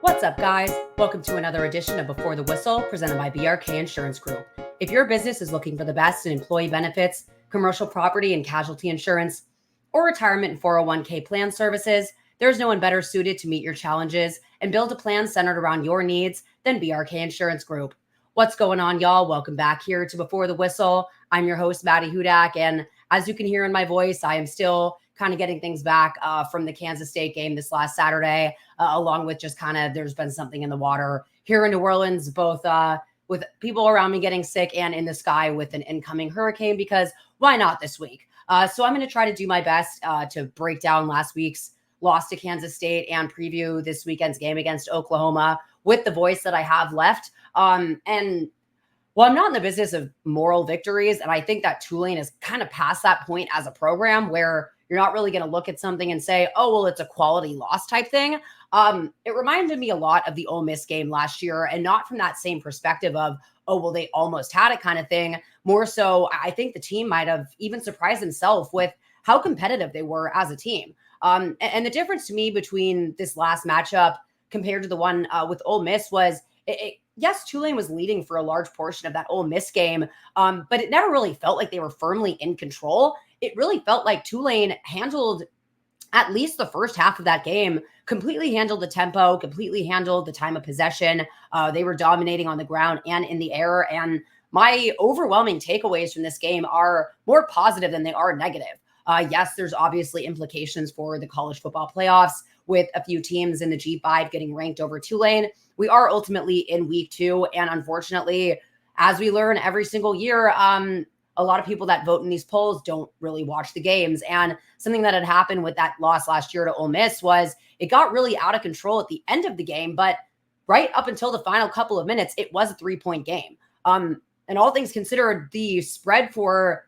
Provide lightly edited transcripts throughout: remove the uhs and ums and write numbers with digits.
What's up, guys? Welcome to another edition of Before the Whistle, presented by BRK Insurance Group. If your business is looking for the best in employee benefits, commercial property and casualty insurance, or retirement and 401k plan services, there's no one better suited to meet your challenges and build a plan centered around your needs than BRK Insurance Group. What's going on, y'all? Welcome back here to Before the Whistle. I'm your host, Maddy, and as you can hear in my voice, I am still kind of getting things back from the Kansas State game this last Saturday, along with just kind of there's been something in the water here in New Orleans, both with people around me getting sick and in the sky with an incoming hurricane, because why not this week? So I'm going to try to do my best to break down last week's loss to Kansas State and preview this weekend's game against Oklahoma with the voice that I have left. And well, I'm not in the business of moral victories, and I think that Tulane is kind of past that point as a program where you're not really going to look at something and say, oh, well, it's a quality loss type thing. It reminded me a lot of the Ole Miss game last year, and not from that same perspective of, oh, well, they almost had it kind of thing. More so, I think the team might have even surprised themselves with how competitive they were as a team. And the difference to me between this last matchup compared to the one with Ole Miss was, yes, Tulane was leading for a large portion of that Ole Miss game, but it never really felt like they were firmly in control. It really felt like Tulane handled at least the first half of that game, completely handled the tempo, completely handled the time of possession. They were dominating on the ground and in the air. And my overwhelming takeaways from this game are more positive than they are negative. Yes, there's obviously implications for the college football playoffs with a few teams in the G5 getting ranked over Tulane. We are ultimately in week 2. And unfortunately, as we learn every single year, a lot of people that vote in these polls don't really watch the games. And something that had happened with that loss last year to Ole Miss was it got really out of control at the end of the game. But right up until the final couple of minutes, it was a 3-point game. And all things considered, the spread for,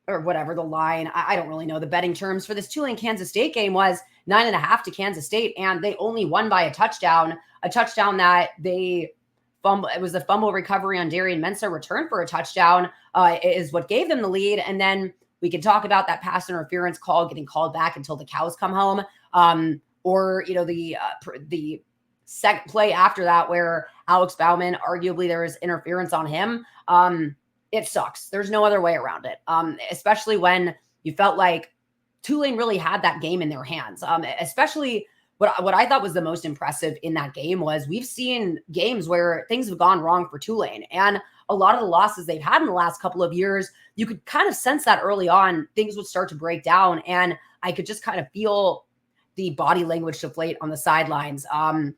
or whatever the line, I don't really know the betting terms for this Tulane Kansas State game was 9.5 to Kansas State. And they only won by a touchdown that they fumble. It was a fumble recovery on Darian Mensah return for a touchdown is what gave them the lead. And then we can talk about that pass interference call getting called back until the cows come home. Or, you know, the second play after that where Alex Bauman, arguably there was interference on him. It sucks. There's no other way around it. Especially when you felt like Tulane really had that game in their hands. Especially what I thought was the most impressive in that game was we've seen games where things have gone wrong for Tulane. And a lot of the losses they've had in the last couple of years, you could kind of sense that early on, things would start to break down. And I could just kind of feel the body language deflate on the sidelines, kind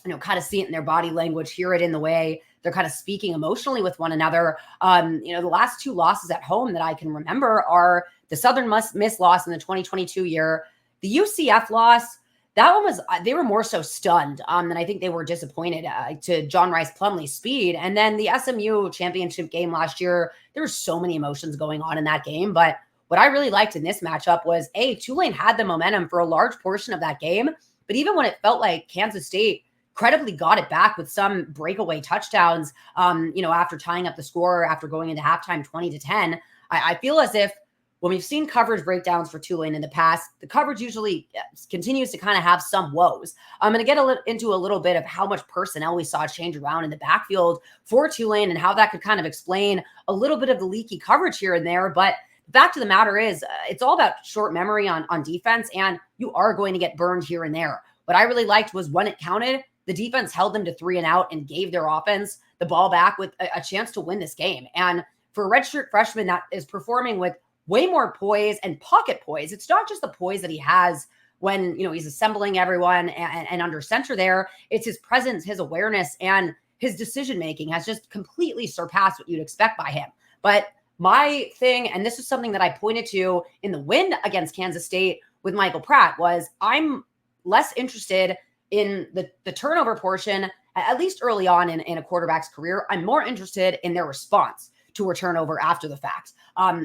of see it in their body language, hear it in the way they're kind of speaking emotionally with one another. The last 2 losses at home that I can remember are the Southern Miss loss in the 2022 year, the UCF loss. That one was, they were more so stunned than I think they were disappointed to John Rice Plumlee's speed. And then the SMU championship game last year, there were so many emotions going on in that game. But what I really liked in this matchup was, Tulane had the momentum for a large portion of that game. But even when it felt like Kansas State credibly got it back with some breakaway touchdowns, after tying up the score, after going into halftime 20-10, I feel as if when we've seen coverage breakdowns for Tulane in the past, the coverage usually continues to kind of have some woes. I'm going to get into a little bit of how much personnel we saw change around in the backfield for Tulane and how that could kind of explain a little bit of the leaky coverage here and there. But the fact of the matter is, it's all about short memory on defense, and you are going to get burned here and there. What I really liked was when it counted, the defense held them to 3 and out and gave their offense the ball back with a chance to win this game. And for a redshirt freshman that is performing with way more poise and pocket poise. It's not just the poise that he has when, he's assembling everyone and under center there. It's his presence, his awareness, and his decision-making has just completely surpassed what you'd expect by him. But my thing, and this is something that I pointed to in the win against Kansas State with Michael Pratt, was I'm less interested in the turnover portion, at least early on in a quarterback's career. I'm more interested in their response to a turnover after the fact.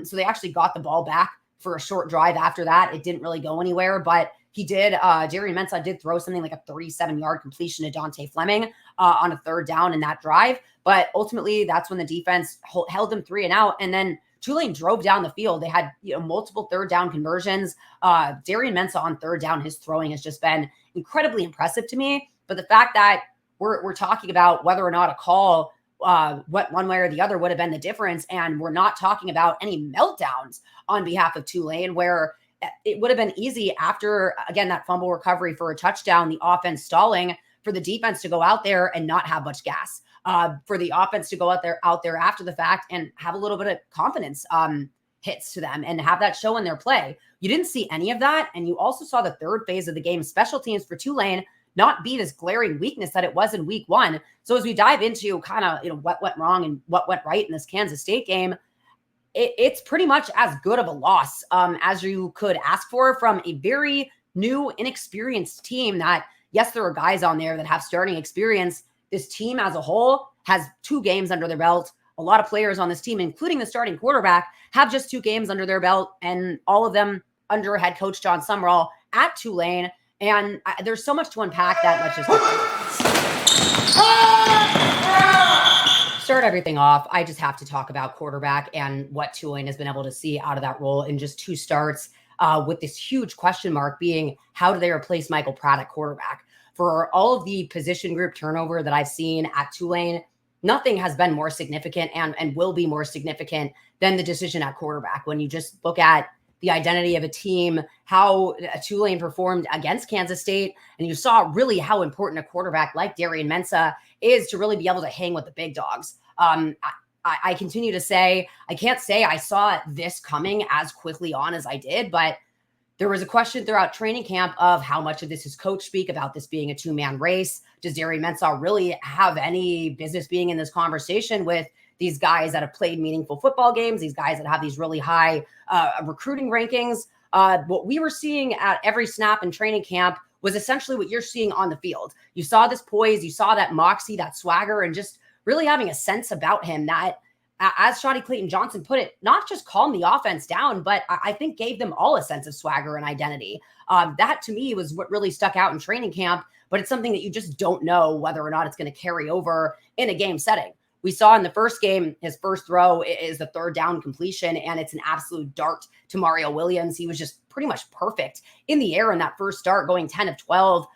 So they actually got the ball back for a short drive after that. It didn't really go anywhere, but he did. Darian Mensah did throw something like a 37-yard completion to Dante Fleming on a 3rd down in that drive. But ultimately, that's when the defense held them 3 and out. And then Tulane drove down the field. They had multiple 3rd down conversions. Darian Mensah on 3rd down, his throwing has just been incredibly impressive to me. But the fact that we're talking about whether or not a call, what one way or the other would have been the difference, and we're not talking about any meltdowns on behalf of Tulane, where it would have been easy after, again, that fumble recovery for a touchdown, the offense stalling, for the defense to go out there and not have much gas, for the offense to go out there after the fact and have a little bit of confidence hits to them and have that show in their play. You didn't see any of that. And you also saw the third phase of the game, special teams for Tulane, not be this glaring weakness that it was in week one. So as we dive into kind of, what went wrong and what went right in this Kansas State game, it's pretty much as good of a loss as you could ask for from a very new, inexperienced team that, yes, there are guys on there that have starting experience. This team as a whole has 2 games under their belt. A lot of players on this team, including the starting quarterback, have just 2 games under their belt, and all of them under head coach John Summerall at Tulane. And there's so much to unpack that. Let's just start everything off. I just have to talk about quarterback and what Tulane has been able to see out of that role in just 2 starts, with this huge question mark being, how do they replace Michael Pratt at quarterback? For all of the position group turnover that I've seen at Tulane, nothing has been more significant and will be more significant than the decision at quarterback. When you just look at the identity of a team, how Tulane performed against Kansas State, and you saw really how important a quarterback like Darian Mensah is to really be able to hang with the big dogs. I continue to say, I can't say I saw this coming as quickly on as I did, but there was a question throughout training camp of how much of this is coach speak about this being a 2-man race. Does Darian Mensah really have any business being in this conversation with these guys that have played meaningful football games, these guys that have these really high recruiting rankings? What we were seeing at every snap in training camp was essentially what you're seeing on the field. You saw this poise, you saw that moxie, that swagger, and just really having a sense about him that, as Shotty Clayton Johnson put it, not just calmed the offense down, but I think gave them all a sense of swagger and identity. That to me was what really stuck out in training camp, but it's something that you just don't know whether or not it's going to carry over in a game setting. We saw in the first game, his first throw is the 3rd down completion, and it's an absolute dart to Mario Williams. He was just pretty much perfect in the air in that first start, going 10 of 12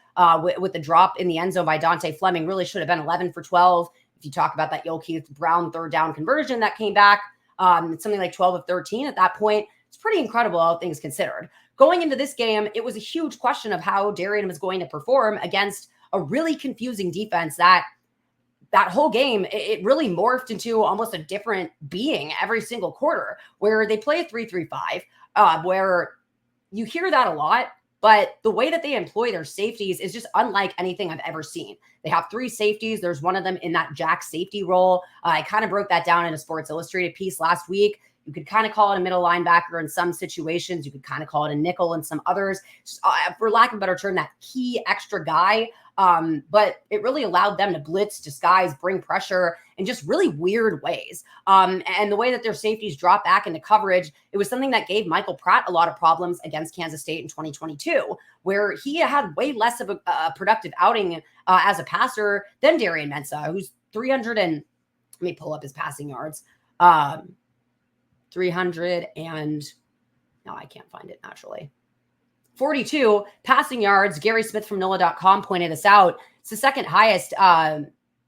with the drop in the end zone by Dante Fleming. Really should have been 11 for 12. If you talk about that Keith Brown 3rd down conversion that came back, it's something like 12 of 13 at that point. It's pretty incredible, all things considered. Going into this game, it was a huge question of how Darian was going to perform against a really confusing defense that whole game, it really morphed into almost a different being every single quarter, where they play a 3-3-5, where you hear that a lot, but the way that they employ their safeties is just unlike anything I've ever seen. They have 3 safeties. There's one of them in that jack safety role. I kind of broke that down in a Sports Illustrated piece last week. You could kind of call it a middle linebacker in some situations. You could kind of call it a nickel in some others. For lack of a better term, that key extra guy. But it really allowed them to blitz, disguise, bring pressure in just really weird ways. And the way that their safeties drop back into coverage, it was something that gave Michael Pratt a lot of problems against Kansas State in 2022, where he had way less of a productive outing as a passer than Darian Mensah, who's 300 and, let me pull up his passing yards. 300 and, no, I can't find it naturally. 42 passing yards. Gary Smith from NOLA.com pointed this out. It's the second highest.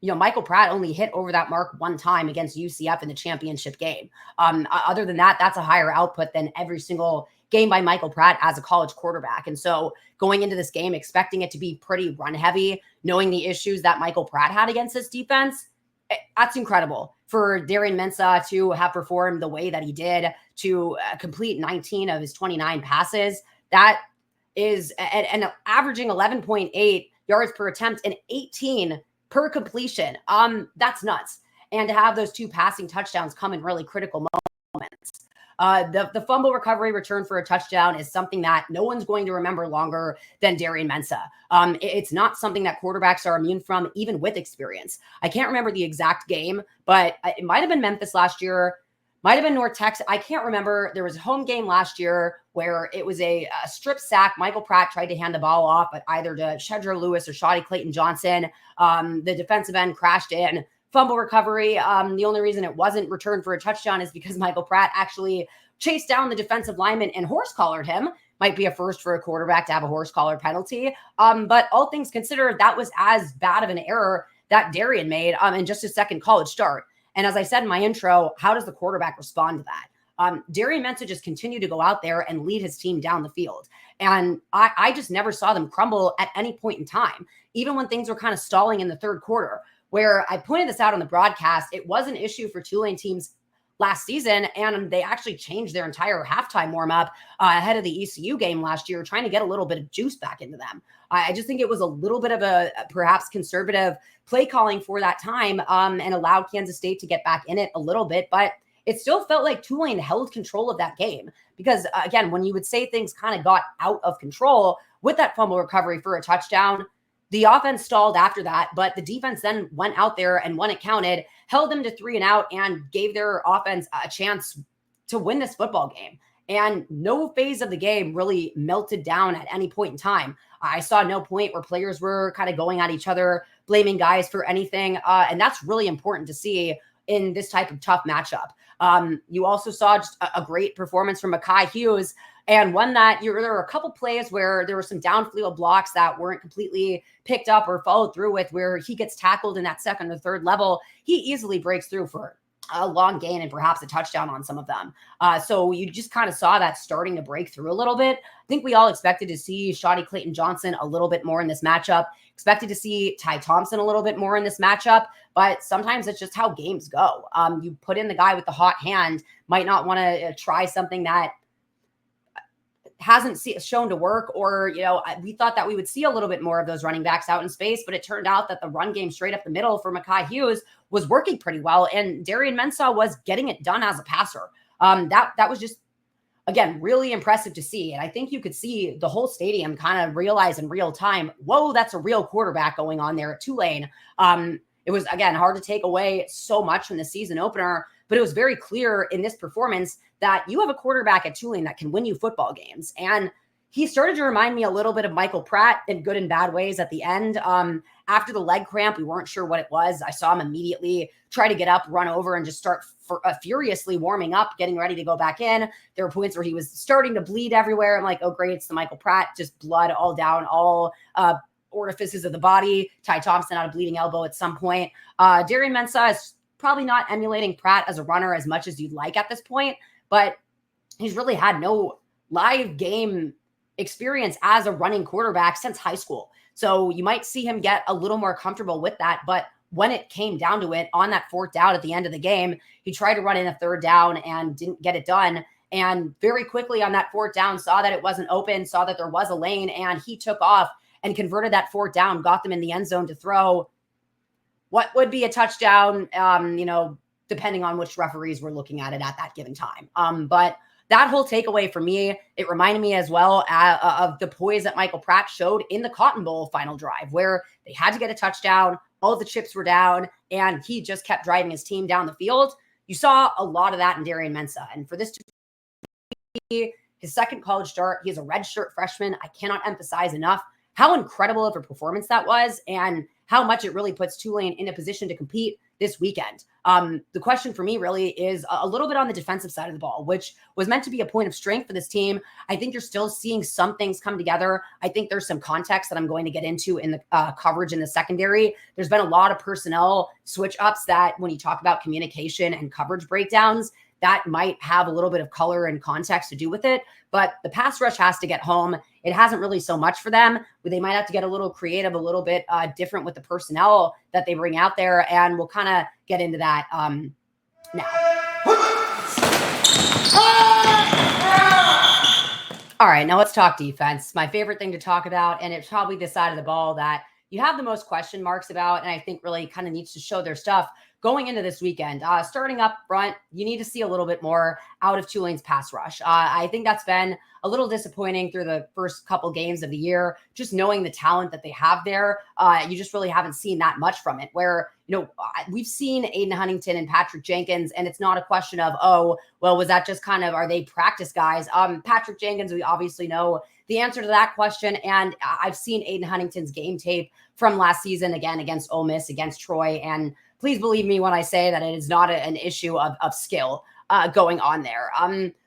Michael Pratt only hit over that mark one time against UCF in the championship game. Other than that, that's a higher output than every single game by Michael Pratt as a college quarterback. And so going into this game, expecting it to be pretty run heavy, knowing the issues that Michael Pratt had against this defense, that's incredible. For Darian Mensah to have performed the way that he did, to complete 19 of his 29 passes, that is and averaging 11.8 yards per attempt and 18 per completion. That's nuts. And to have those 2 passing touchdowns come in really critical moments. The fumble recovery return for a touchdown is something that no one's going to remember longer than Darian Mensah. It's not something that quarterbacks are immune from, even with experience. I can't remember the exact game, but it might have been Memphis last year. Might have been North Texas. I can't remember. There was a home game last year where it was a strip sack. Michael Pratt tried to hand the ball off, but either to Shedro Lewis or Shotty Clayton Johnson. The defensive end crashed in. Fumble recovery. The only reason it wasn't returned for a touchdown is because Michael Pratt actually chased down the defensive lineman and horse collared him. might be a first for a quarterback to have a horse collar penalty. But all things considered, that was as bad of an error that Darian made in just his second college start. And as I said in my intro, how does the quarterback respond to that? Darian Mensah just continued to go out there and lead his team down the field. And I just never saw them crumble at any point in time, even when things were kind of stalling in the third quarter, where I pointed this out on the broadcast. It was an issue for Tulane teams last season, and they actually changed their entire halftime warm-up ahead of the ECU game last year, trying to get a little bit of juice back into them. I just think it was a little bit of a perhaps conservative play calling for that time and allowed Kansas State to get back in it a little bit, but it still felt like Tulane held control of that game because, again, when you would say things kind of got out of control with that fumble recovery for a touchdown, the offense stalled after that, but the defense then went out there and when it counted, held them to 3 and out and gave their offense a chance to win this football game. And no phase of the game really melted down at any point in time. I saw no point where players were kind of going at each other, blaming guys for anything. And that's really important to see in this type of tough matchup. You also saw just a great performance from Mekhi Hughes, and one that there were a couple plays where there were some downfield blocks that weren't completely picked up or followed through with, where he gets tackled in that second or third level. He easily breaks through for a long gain and perhaps a touchdown on some of them. So you just kind of saw that starting to break through a little bit. I think we all expected to see Shawty Clayton-Johnson a little bit more in this matchup, expected to see Ty Thompson a little bit more in this matchup, but sometimes it's just how games go. You put in the guy with the hot hand, might not want to try something that hasn't shown to work, or, we thought that we would see a little bit more of those running backs out in space, but it turned out that the run game straight up the middle for Mekhi Hughes was working pretty well, and Darian Mensah was getting it done as a passer. That was just, again, really impressive to see. And I think you could see the whole stadium kind of realize in real time, whoa, that's a real quarterback going on there at Tulane. It was, again, hard to take away so much from the season opener, but it was very clear in this performance that you have a quarterback at Tulane that can win you football games. And he started to remind me a little bit of Michael Pratt in good and bad ways at the end. After the leg cramp, we weren't sure what it was. I saw him immediately try to get up, run over, and just start furiously warming up, getting ready to go back in. There were points where he was starting to bleed everywhere. I'm like, oh, great, it's the Michael Pratt, just blood all down, all orifices of the body. Ty Thompson had a bleeding elbow at some point. Darian Mensah is probably not emulating Pratt as a runner as much as you'd like at this point, but he's really had no live game experience as a running quarterback since high school. So you might see him get a little more comfortable with that. But when it came down to it on that fourth down at the end of the game, he tried to run in a third down and didn't get it done. And very quickly on that fourth down, saw that it wasn't open, saw that there was a lane, and he took off and converted that fourth down, got them in the end zone to throw what would be a touchdown, depending on which referees were looking at it at that given time. But that whole takeaway for me, it reminded me as well of the poise that Michael Pratt showed in the Cotton Bowl final drive, where they had to get a touchdown, all the chips were down, and he just kept driving his team down the field. You saw a lot of that in Darian Mensah. And for this to be his second college start, he is a redshirt freshman. I cannot emphasize enough how incredible of a performance that was, and how much it really puts Tulane in a position to compete this weekend. The question for me really is a little bit on the defensive side of the ball, which was meant to be a point of strength for this team. I think you're still seeing some things come together. I think there's some context that I'm going to get into in the coverage in the secondary. There's been a lot of personnel switch ups that when you talk about communication and coverage breakdowns, that might have a little bit of color and context to do with it. But the pass rush has to get home. It hasn't really so much for them. They might have to get a little creative, a little bit different with the personnel that they bring out there. And we'll kind of get into that now. All right, now let's talk defense. My favorite thing to talk about, and it's probably the side of the ball that you have the most question marks about, and I think really kind of needs to show their stuff going into this weekend. Starting up front, you need to see a little bit more out of Tulane's pass rush. I think that's been a little disappointing through the first couple games of the year, just knowing the talent that they have there. You just really haven't seen that much from it, where, we've seen Aiden Huntington and Patrick Jenkins, and it's not a question of, oh, well, was that just kind of, are they practice guys? Patrick Jenkins, we obviously know the answer to that question. And I've seen Aiden Huntington's game tape from last season, again, against Ole Miss, against Troy. And please believe me when I say that it is not an issue of skill going on there.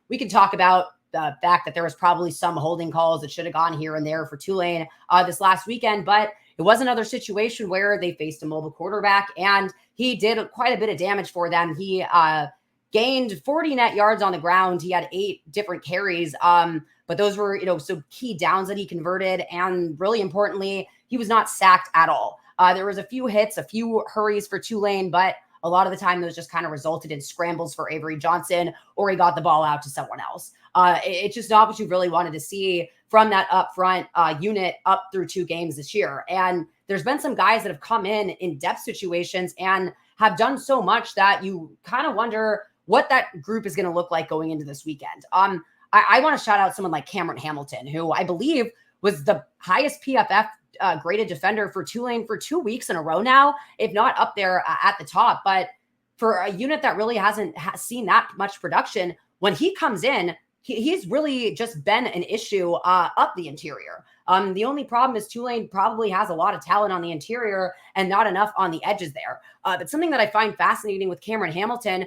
We can talk about the fact that there was probably some holding calls that should have gone here and there for Tulane this last weekend, but it was another situation where they faced a mobile quarterback, and he did quite a bit of damage for them. He gained 40 net yards on the ground. He had 8 different carries, but those were, some key downs that he converted, and really importantly, he was not sacked at all. There was a few hits, a few hurries for Tulane, but a lot of the time those just kind of resulted in scrambles for Avery Johnson, or he got the ball out to someone else. It's just not what you really wanted to see from that up front unit up through 2 games this year. And there's been some guys that have come in depth situations and have done so much that you kind of wonder what that group is going to look like going into this weekend. I want to shout out someone like Cameron Hamilton, who I believe was the highest PFF graded defender for Tulane for 2 weeks in a row now, if not up there at the top. But for a unit that really hasn't seen that much production, when he comes in, he's really just been an issue up the interior. The only problem is Tulane probably has a lot of talent on the interior and not enough on the edges there. But something that I find fascinating with Cameron Hamilton,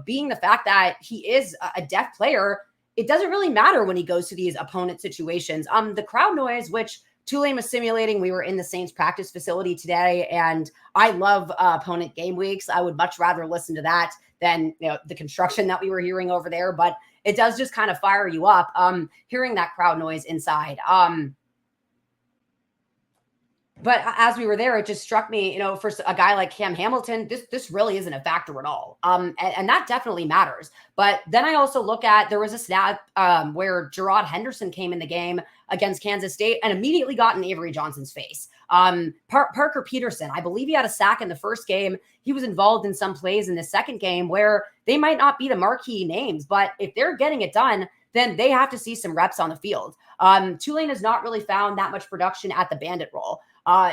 being the fact that he is a deft player, it doesn't really matter when he goes to these opponent situations. The crowd noise, which Tulane was simulating, we were in the Saints practice facility today, and I love opponent game weeks. I would much rather listen to that than the construction that we were hearing over there, but it does just kind of fire you up hearing that crowd noise inside. But as we were there, it just struck me, for a guy like Cam Hamilton, this really isn't a factor at all. And that definitely matters. But then I also look at, there was a snap where Gerard Henderson came in the game against Kansas State and immediately got in Avery Johnson's face. Parker Peterson, I believe he had a sack in the first game. He was involved in some plays in the second game where they might not be the marquee names, but if they're getting it done, then they have to see some reps on the field. Tulane has not really found that much production at the bandit role.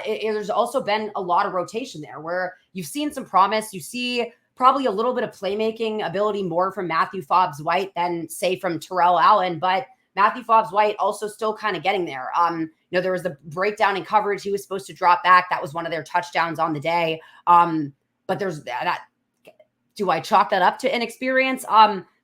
There's also been a lot of rotation there where you've seen some promise. You see probably a little bit of playmaking ability more from Matthew Fobbs-White than, say, from Terrell Allen, but Matthew Fobbs-White also still kind of getting there. There was the breakdown in coverage. He was supposed to drop back. That was one of their touchdowns on the day. But there's that. Do I chalk that up to inexperience?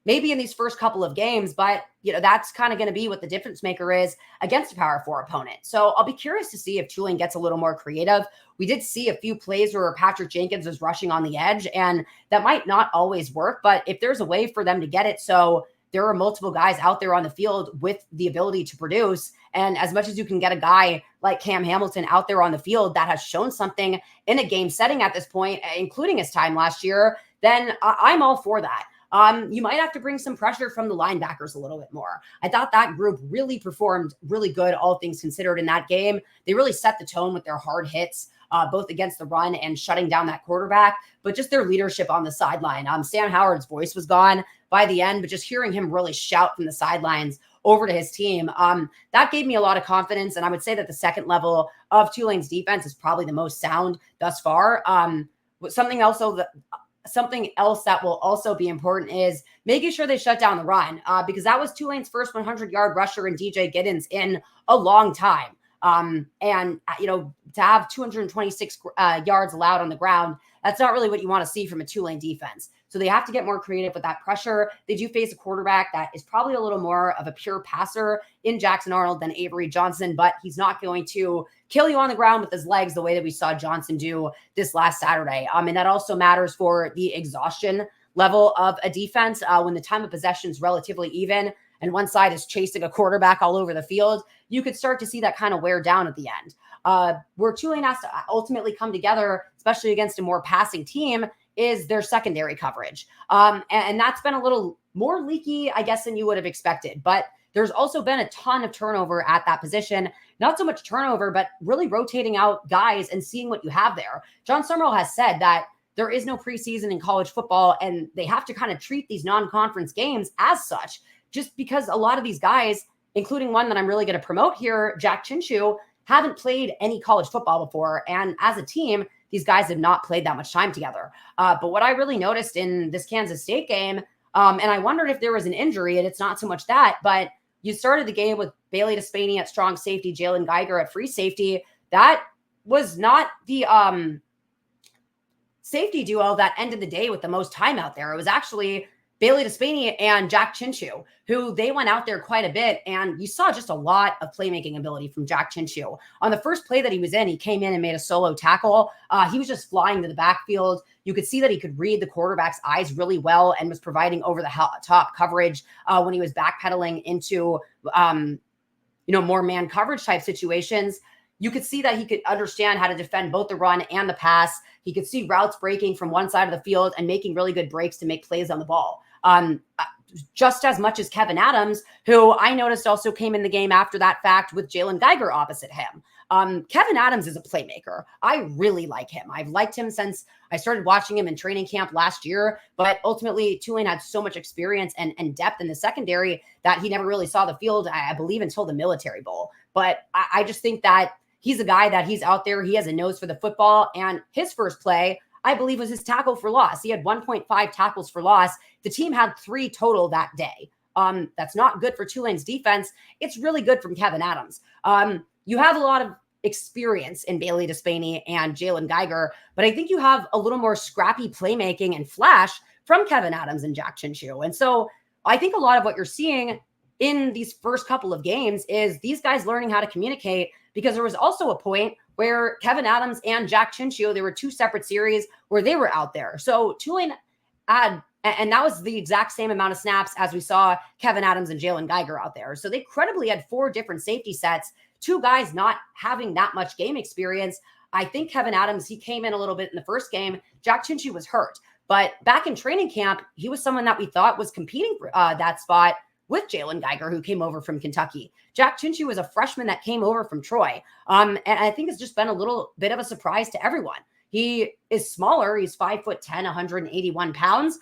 Maybe in these first couple of games, but that's kind of going to be what the difference maker is against a Power 4 opponent. So I'll be curious to see if Tulane gets a little more creative. We did see a few plays where Patrick Jenkins was rushing on the edge, and that might not always work, but if there's a way for them to get it so there are multiple guys out there on the field with the ability to produce, and as much as you can get a guy like Cam Hamilton out there on the field that has shown something in a game setting at this point, including his time last year, then I'm all for that. You might have to bring some pressure from the linebackers a little bit more. I thought that group really performed really good, all things considered, in that game. They really set the tone with their hard hits, both against the run and shutting down that quarterback, but just their leadership on the sideline. Sam Howard's voice was gone by the end, but just hearing him really shout from the sidelines over to his team, that gave me a lot of confidence. And I would say that the second level of Tulane's defense is probably the most sound thus far. Something else that will also be important is making sure they shut down the run, because that was Tulane's first 100-yard rusher in DJ Giddens in a long time. To have 226 yards allowed on the ground, that's not really what you want to see from a Tulane defense. So they have to get more creative with that pressure. They do face a quarterback that is probably a little more of a pure passer in Jackson Arnold than Avery Johnson, but he's not going to kill you on the ground with his legs the way that we saw Johnson do this last Saturday. And that also matters for the exhaustion level of a defense when the time of possession is relatively even and one side is chasing a quarterback all over the field. You could start to see that kind of wear down at the end. Where Tulane has to ultimately come together, especially against a more passing team, is their secondary coverage. And that's been a little more leaky, I guess, than you would have expected. But there's also been a ton of turnover at that position. Not so much turnover, but really rotating out guys and seeing what you have there. John Summerall has said that there is no preseason in college football, and they have to kind of treat these non-conference games as such, just because a lot of these guys, including one that I'm really going to promote here, Jack Chinshu, haven't played any college football before. And as a team, these guys have not played that much time together. But what I really noticed in this Kansas State game, and I wondered if there was an injury, and it's not so much that, but you started the game with Bailey Despaney at strong safety, Jalen Geiger at free safety. That was not the safety duo that ended the day with the most time out there. It was actually Bailey Despaney and Jack Chinchu, who they went out there quite a bit. And you saw just a lot of playmaking ability from Jack Chinchu. On the first play that he was in, he came in and made a solo tackle. He was just flying to the backfield. You could see that he could read the quarterback's eyes really well and was providing over the top coverage when he was backpedaling into, more man coverage type situations. You could see that he could understand how to defend both the run and the pass. He could see routes breaking from one side of the field and making really good breaks to make plays on the ball. Just as much as Kevin Adams, who I noticed also came in the game after that fact with Jalen Geiger opposite him. Kevin Adams is a playmaker. I really like him. I've liked him since I started watching him in training camp last year, but ultimately Tulane had so much experience and depth in the secondary that he never really saw the field, I believe, until the Military Bowl. But I just think that he's a guy that he's out there. He has a nose for the football. And his first play, I believe, was his tackle for loss. He had 1.5 tackles for loss. The team had 3 total that day. That's not good for Tulane's defense. It's really good from Kevin Adams. You have a lot of experience in Bailey Despaney and Jalen Geiger, but I think you have a little more scrappy playmaking and flash from Kevin Adams and Jack Chinchu. And so I think a lot of what you're seeing in these first couple of games is these guys learning how to communicate, because there was also a point where Kevin Adams and Jack Chinchu, there were 2 separate series where they were out there. So Tulane had, and that was the exact same amount of snaps as we saw Kevin Adams and Jalen Geiger out there. So they credibly had 4 different safety sets, 2 guys not having that much game experience. I think Kevin Adams, he came in a little bit in the first game. Jack Chinchu was hurt. But back in training camp, he was someone that we thought was competing for that spot with Jalen Geiger, who came over from Kentucky. Jack Chinchu was a freshman that came over from Troy. And I think it's just been a little bit of a surprise to everyone. He is smaller. He's 5'10", 181 pounds.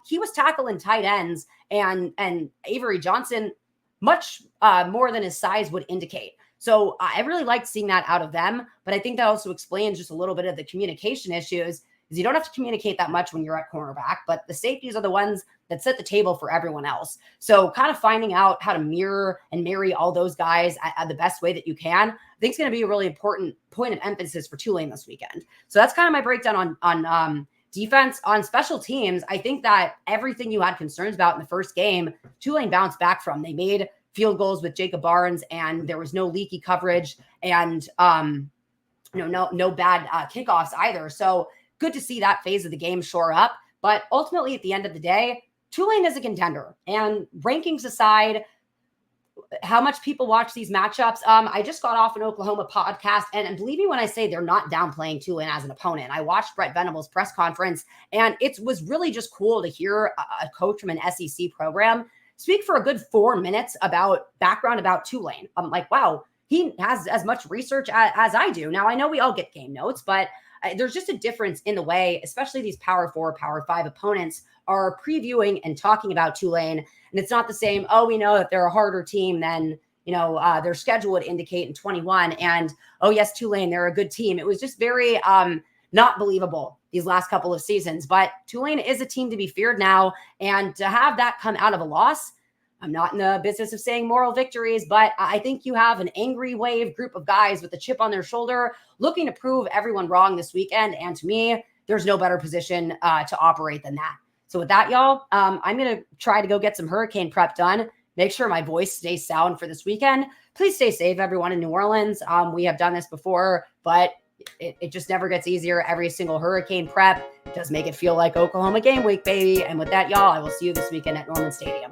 He was tackling tight ends and Avery Johnson much more than his size would indicate. So I really liked seeing that out of them. But I think that also explains just a little bit of the communication issues, is you don't have to communicate that much when you're at cornerback, but the safeties are the ones that set the table for everyone else. So kind of finding out how to mirror and marry all those guys at the best way that you can, I think is going to be a really important point of emphasis for Tulane this weekend. So that's kind of my breakdown on defense. On special teams, I think that everything you had concerns about in the first game, Tulane bounced back from. They made field goals with Jacob Barnes, and there was no leaky coverage, and no bad kickoffs either. So good to see that phase of the game shore up. But ultimately, at the end of the day, Tulane is a contender. And rankings aside, how much people watch these matchups, I just got off an Oklahoma podcast, and believe me when I say they're not downplaying Tulane as an opponent. I watched Brett Venables' press conference, and it was really just cool to hear a coach from an SEC program speak for a good 4 minutes about background about Tulane. I'm like, wow, he has as much research as I do. Now, I know we all get game notes, but there's just a difference in the way, especially these Power 4, Power 5 opponents are previewing and talking about Tulane. And it's not the same, oh, we know that they're a harder team than, their schedule would indicate in 21. And, oh, yes, Tulane, they're a good team. It was just very not believable these last couple of seasons. But Tulane is a team to be feared now. And to have that come out of a loss, I'm not in the business of saying moral victories, but I think you have an angry wave group of guys with a chip on their shoulder looking to prove everyone wrong this weekend. And to me, there's no better position to operate than that. So with that, y'all, I'm going to try to go get some hurricane prep done. Make sure my voice stays sound for this weekend. Please stay safe, everyone in New Orleans. We have done this before, but it just never gets easier. Every single hurricane prep does make it feel like Oklahoma game week, baby. And with that, y'all, I will see you this weekend at Norman Stadium.